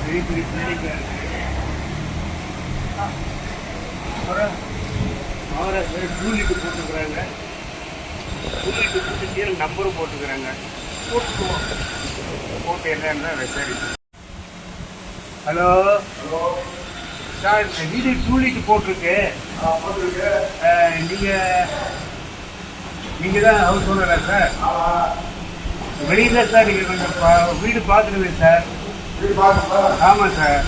பெரிய பெரிய பில்டிங்காக இருக்குது. மகாராஷ்டிரா டூலிட்டு போட்டுக்கிறாங்க. டூலிட்டு போட்டு கீழே நம்பரும் போட்டுக்கிறாங்க. போட்டு என்னன்னா விசாரிச்சு. ஹலோ ஹலோ சார், இந்த வீடு டூலிட்டு போட்டிருக்கு. நீங்கள் தான் ஹவுஸ் ஓனரா சார்? வெளியில் தான் சார். நீங்கள் கொஞ்சம் வீடு பார்த்துருங்க சார். வீடு பார்க்குறா? ஆமாம் சார்.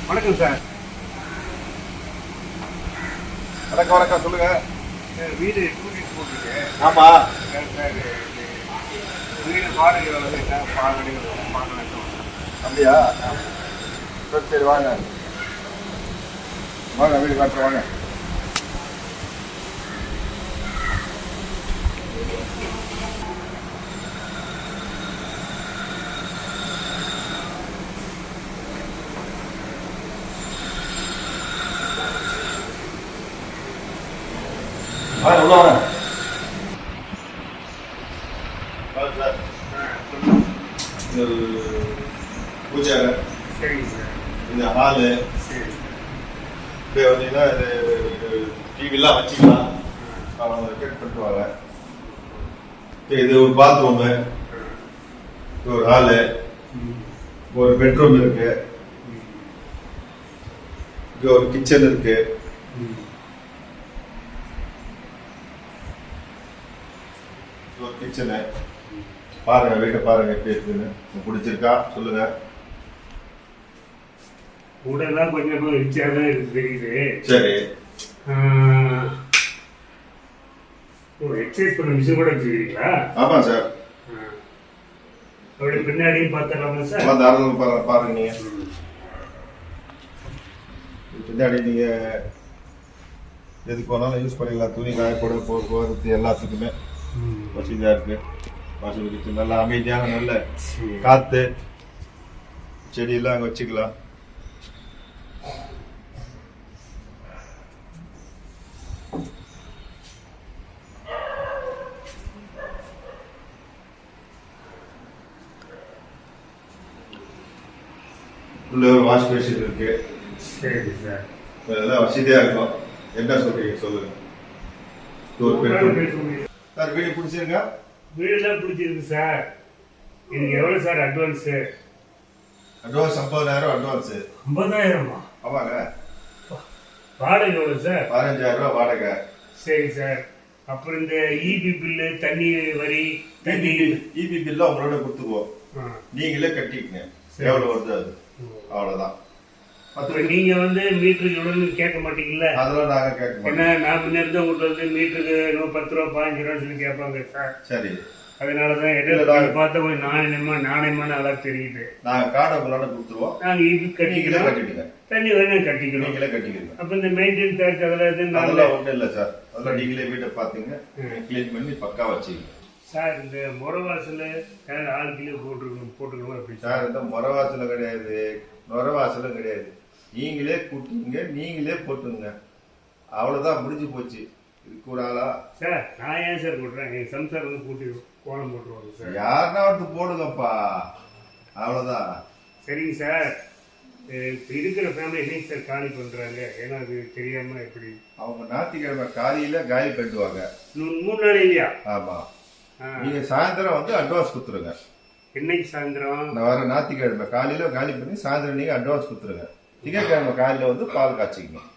வணக்கம் சார். வணக்கம் வணக்கம், சொல்லுங்க. வீடு டூலிட்டு போட்டிருக்கு. ஆமா சார், வீடு வாடகை எவ்வளவு சார்? பார்க்கலாம். அப்படியா? சரி சரி, வாங்க வாங்க, வீடு காட்டுறேன் வாங்க. வாங்க உள்ள வாங்க. சார், இந்த பூஜை, சரிங்க சார். இந்த ஹாலு, சரி. இப்படி வந்தீங்கன்னா இது டிவிலாம் வச்சுக்கலாம். அவங்க செக் பண்ணிட்டுவாங்க. இது ஒரு பாத்ரூமு, இது ஒரு ஹாலு, ஒரு பெட்ரூம் இருக்கு, இங்க ஒரு கிச்சன் இருக்கு. ஒரு கிச்சனு பாருங்க, வீட்டை பாருங்க எப்படி இருக்குன்னு. பிடிச்சிருக்கா சொல்லுங்க. உடலாம் கொஞ்சம் ரிச்சாக தான் இருக்கு, தெரியுது. சரி. எக்ஸசைஸ் பண்ண மிஷின் கூட வச்சுக்கிறீங்களா? ஆமா சார். அப்படி பின்னாடியும் பார்த்துடலாமா சார்? தாராளமாக பாருங்க. நீங்க பின்னாடி நீங்க எதுக்கு வேணாலும் யூஸ் பண்ணிக்கலாம். துணி காயப்போட போக்குவரத்து எல்லாத்துக்குமே வசதியா இருக்கு. வாசல் வச்சு நல்லா அமைதியான நல்ல காத்து, செடியெல்லாம் அங்கே வச்சுக்கலாம். உள்ள ஒரு வாஷ் பேஷன் இருக்கு. சரி சார். இதெல்லாம் வசதியா இருக்கும். என்ன சொல்றீங்க சொல்லுங்க. ஒரு பெட்ரூம் சார். வீடு பிடிச்சிருக்கா? வீடெல்லாம் பிடிச்சிருக்கு சார். இதுக்கு எவ்வளோ சார் அட்வான்ஸு? Advance 50,000 advance. 50,000மா? ஆமாங்க. வாடகை எவ்வளோ சார்? 15,000 ரூபா வாடகை. சரி சார். அப்புறம் இந்த இபி பில்லு, தண்ணி வரி, தண்ணி இபி பில்ல உங்களோட கொடுத்துக்குவோம். நீங்களே கட்டிக்கங்க. எவ்வளோ வருது அது, அவ்வளோதான். அப்புறம் நீங்க வந்து மீட்டருக்கு எவ்வளோன்னு கேட்க மாட்டீங்கல்ல? அதெல்லாம் நாங்கள் கேட்க மாட்டோம். ஏன்னா நான் முன்னேருந்து உங்கள்கிட்ட வந்து மீட்டருக்கு 10 ரூபா 15 ரூபான்னு சொல்லி கேட்பாங்க சார். சரி. அதனாலதான் இடையில பார்த்தா கொஞ்சம் நாணயமான நல்லா தெரியுது. நாங்கள் கார்டை உங்களோட கொடுத்துருவோம். நாங்கள் இபி கட்டிக்கலாம், கட்டிடுங்க. தண்ணி வேணும் கட்டிக்கணும். நீங்களே கட்டிக்கிறீங்க. அப்ப இந்த மெயின்டெனன்ஸ் சார்ஜ் அதெல்லாம் ஒன்றும் இல்லை சார். அதெல்லாம் நீங்களே வீட்டை பார்த்தீங்க, கிளீன் பண்ணி பக்கா வச்சுக்கீங்க சார். இந்த முறவாசல் ஆள் கிலோ போட்டுக்கணும் அப்படி சார். இந்த முறவாசலும் கிடையாது, நுறவாசலும் கிடையாது. நீங்களே கூட்டுங்க, நீங்களே போட்டுங்க. அவ்வளவுதான், முடிஞ்சு போச்சு. இதுக்கு ஒரு ஆளா சார்? நான் ஏன் சார் போட்டுறேன்? என் சம்சார் வந்து கூட்டி கோலம் போட்டுருவாங்க சார். யாருன்னா வந்து போடுங்கப்பா, அவ்வளவுதான். சரிங்க சார். இருக்கிற ஃபேமிலி என்னைக்கு சார் காலி பண்றாங்க? ஏன்னா அது தெரியாம எப்படி? அவங்க ஞாயிற்றுக்கிழமை காலையில காலி பண்ணிடுவாங்க. 3 நாள் இல்லையா? ஆமா. நீங்க சாயந்தரம் வந்து அட்வான்ஸ் கொடுத்துருங்க. என்னைக்கு சாயந்தரம்? நான் வர ஞாயிற்றுக்கிழமை காலையில காலி பண்ணி சாயந்தரம் நீங்க அட்வான்ஸ் கொடுத்துருங்க. திங்கட்கிழமை காலையில வந்து பால் காய்ச்சிக்கணும்.